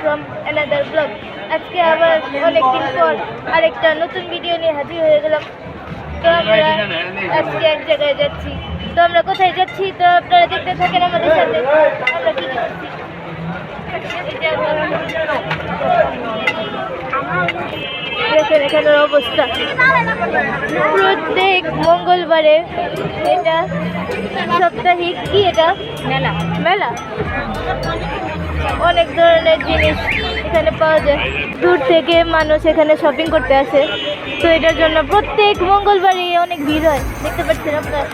from another vlog. আজকে আবার অনেকদিন পর আরেকটা নতুন ভিডিও নিয়ে হাজির হয়ে গেলাম। তো আমরা আজকে এক জায়গায় যাচ্ছি। তো আমরা কোথায় যাচ্ছি তো আপনারা দেখতে থাকেন আমাদের সাথে। আমরা কি করছি দেখেন এখানের অবস্থা। প্রত্যেক মঙ্গলবারে এটা সাপ্তাহিক কি এটা মেলা মেলা অনেক ধরনের জিনিস এখানে পাওয়া যায়। দূর থেকে মানুষ এখানে শপিং করতে আসে। তো এটার জন্য প্রত্যেক মঙ্গলবারই অনেক ভিড় হয়, দেখতে পাচ্ছেন আপনারা।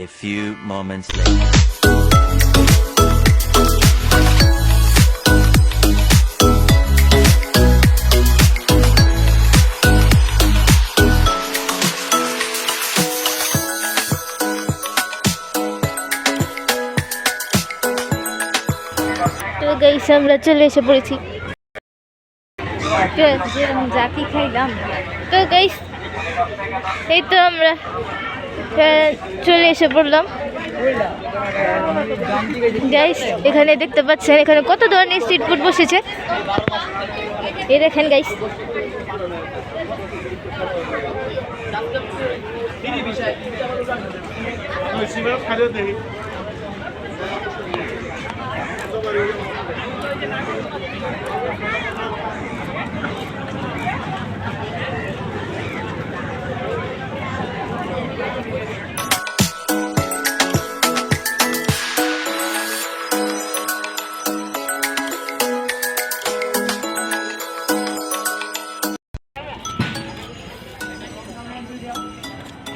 A few moments later. তো গাইস আমরা চলে এসে পড়েছি। জাকি খাইলাম। তো গাইস এই তো আমরা চলে এসে পড়লাম। গাইস এখানে দেখতে পাচ্ছেন এখানে কত ধরনের স্ট্রিট ফুড বসেছে। এই দেখেন গাইস।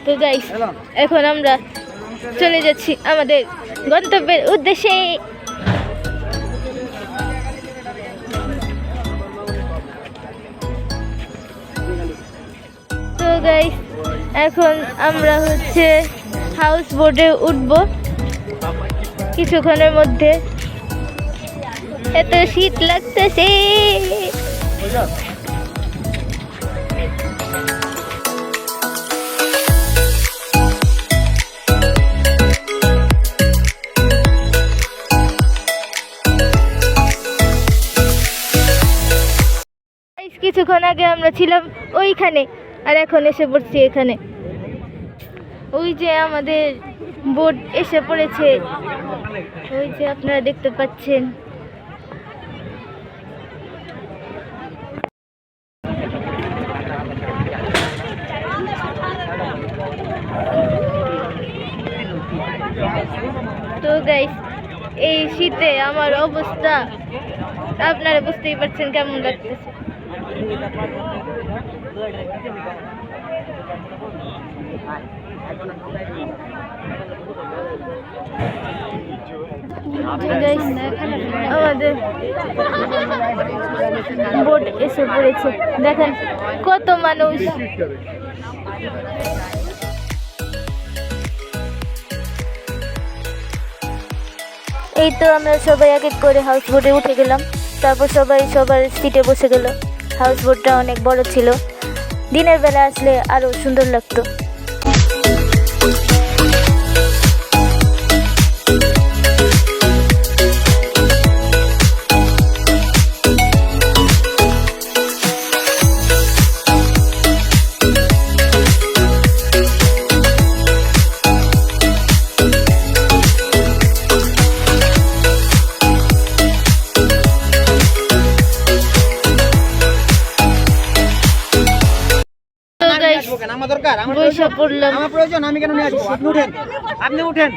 তো গাইস এখন আমরা চলে যাচ্ছি আমাদের গন্তব্যের উদ্দেশ্যে। তো গাইস এখন আমরা হচ্ছে হাউস বোটে উঠব কিছুক্ষণের মধ্যে। এত শীত লাগতেছে। কিছুক্ষণ আগে আমরা ছিলাম ওইখানে আর এখন এসে পড়ছি এখানে। ওই যে আমাদের বোট এসে পড়েছে, ওই যে আপনারা দেখতে পাচ্ছেন। তো গাইস এই শীতে আমার অবস্থা আপনারা বুঝতেই পারছেন কেমন লাগতেছে। আমাদের বোট এসে পড়েছে, দেখেন কত মানুষ। এই তো আমরা সবাই এক এক করে হাউস বোটে উঠে গেলাম। তারপর সবাই সবার সিটে বসে গেল। হাউস বোটটা অনেক বড় ছিল, দিনের বেলা আসলে আরো সুন্দর লাগতো। আমার দরকার, আমার বৈশা পড়লাম। আমার প্রয়োজন, আমি কেন নিয়ে আসবো? আপনি উঠেন, আপনি উঠেন,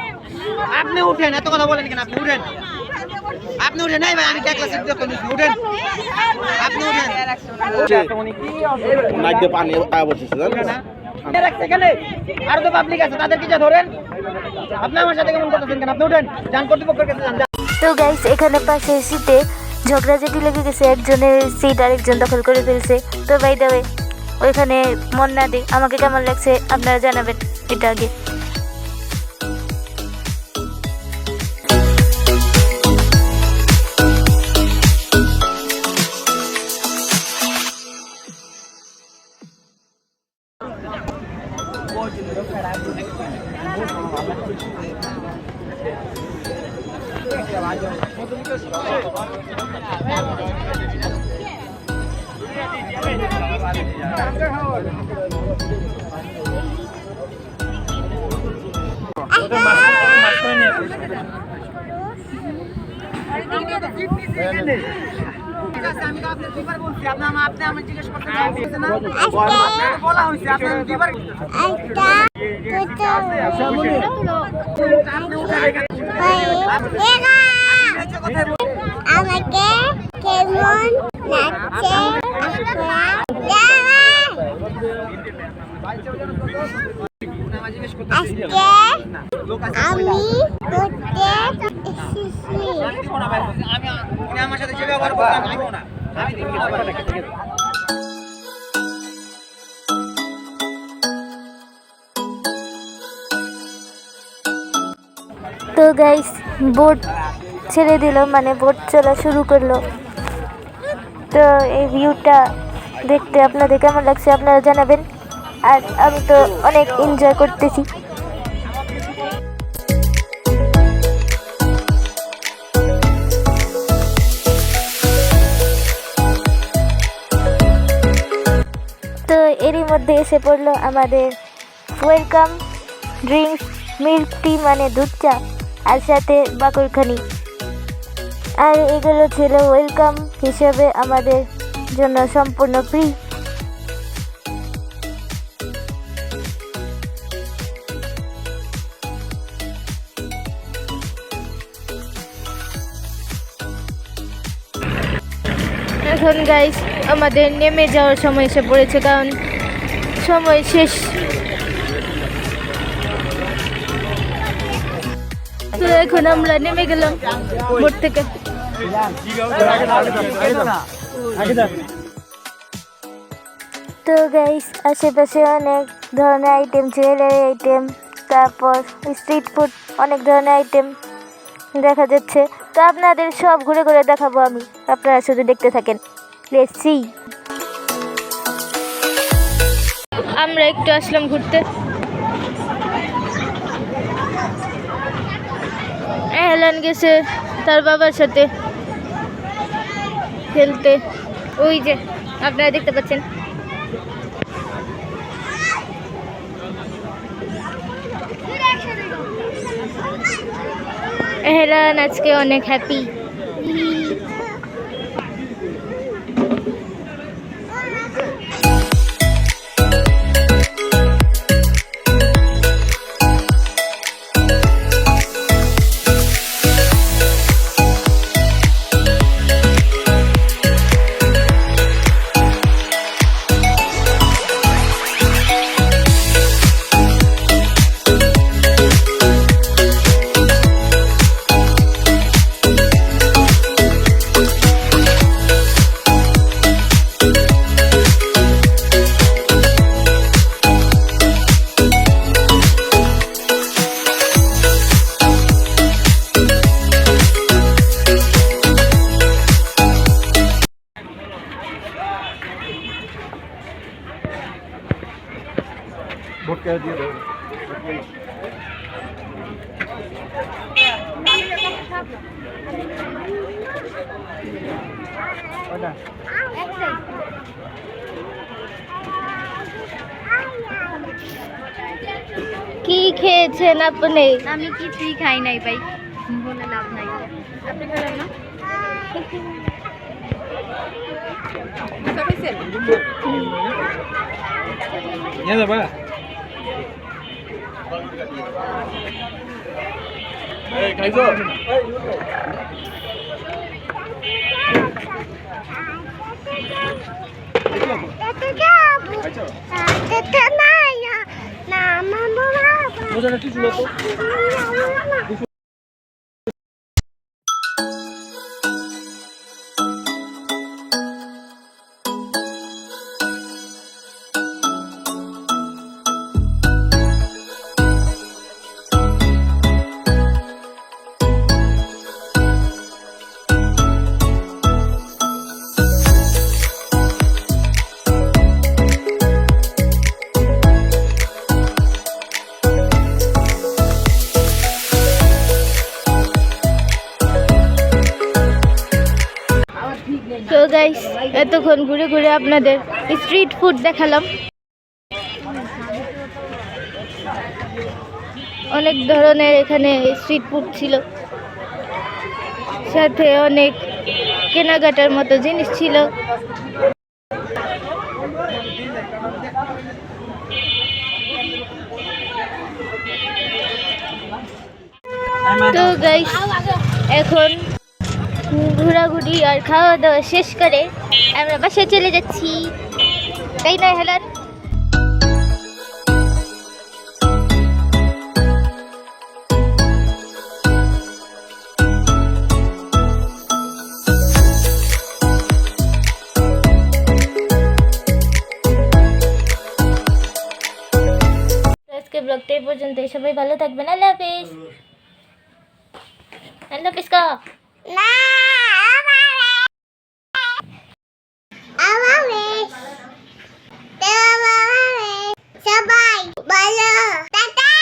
আপনি উঠেন, এত কথা বলেন কেন? আপনি উঠেন, আপনি উঠেন। এই ভাই, আমি কে ক্লাসে উঠেন, আপনি উঠেন। নাইতে পানি আয়া বলছিস আর তো পাবলিক আছে, তাদের কিছু ধরেন। আপনি আমার সাথে কেমন করতেছেন কেন? আপনি উঠেন, যান কর্তৃপক্ষের কাছে যান। তো গাইস এখানে পাশে সিটে ঝগড়াঝাটি লেগে গেছে, একজনের সিট আরেকজন দখল করে ফেলছে। তো বাই দ্য ওয়ে ওইখানে মন না দিই, আমাকে কেমন লাগছে আপনারা জানাবেন এটা আগে। আমি তো আপনার দুইবার বলছি, আপনি আমার জিজ্ঞেস করতে বলা হয়েছে, আপনার দুইবার আমাকে কেমন লাগছে আজকে আমি করতে এসেছি। আমার সাথে যে ব্যবহার করতাম দিব না, আমি দিব না। তো গাইস বোট ছেড়ে দিল, মানে বোট চলা শুরু করলো। তো এই ভিউটা দেখতে আপনাদের কেমন লাগছে আপনারা জানাবেন। আর আমি তো অনেক এনজয় করতেছি। তো এরই মধ্যে এসে পড়লো আমাদের ওয়েলকাম ড্রিঙ্কস, মিল্ক টি মানে দুধ চা, আর সাথে বাকরখানি। আর এগুলো ছিল ওয়েলকাম হিসেবে আমাদের জন্য সম্পূর্ণ ফ্রি। এখন গাইস আমাদের নেমে যাওয়ার সময় এসে পড়েছে, কারণ সময় শেষ। তো এখন আমরা নেমে গেলাম বোট থেকে। তো গাইস আশেপাশে অনেক ধরনের আইটেম, জুয়েলারি আইটেম, তারপর স্ট্রিট ফুড, অনেক ধরনের আইটেম দেখা যাচ্ছে। তো আপনাদের সব ঘুরে ঘুরে দেখাবো আমি, আপনারা শুধু দেখতে থাকেন। Let's see. আমরা একটু আসলাম ঘুরতে। এহলান গেছে তার বাবার সাথে খেলতে, ওই যে আপনারা দেখতে পাচ্ছেন। এহলান আজকে অনেক হ্যাপি। কি খেয়েছেন আপনি? আমি কিছুই খাই নাই ভাই, বলে লাভ নাই। আপনি খেলেন না? নিয়ে যাবা এই খাইছো Tata jabu. Tata maya. Nama mama. মোজাটা একটু ঝুলো তো তো গাইস এতক্ষণ ঘুরে ঘুরে আপনাদের স্ট্রিট ফুড দেখালাম। অনেক ধরনের এখানে স্ট্রিট ফুড ছিল, সাথে অনেক কেনাকাটার মতো জিনিস ছিল। তো গাইস এখন ঘোরাঘুরি আর খাওয়া দাওয়া শেষ করে আমরা বাসায় চলে যাচ্ছি, তাই নয় হেলান? আজকে ব্লগটা এই পর্যন্ত, সবাই ভালো থাকবেন। আল্লাহ হাফিজ। আল্লাহ হাফিজ কা Na. Awamis. Awamis. Sabay. Bala. Tata.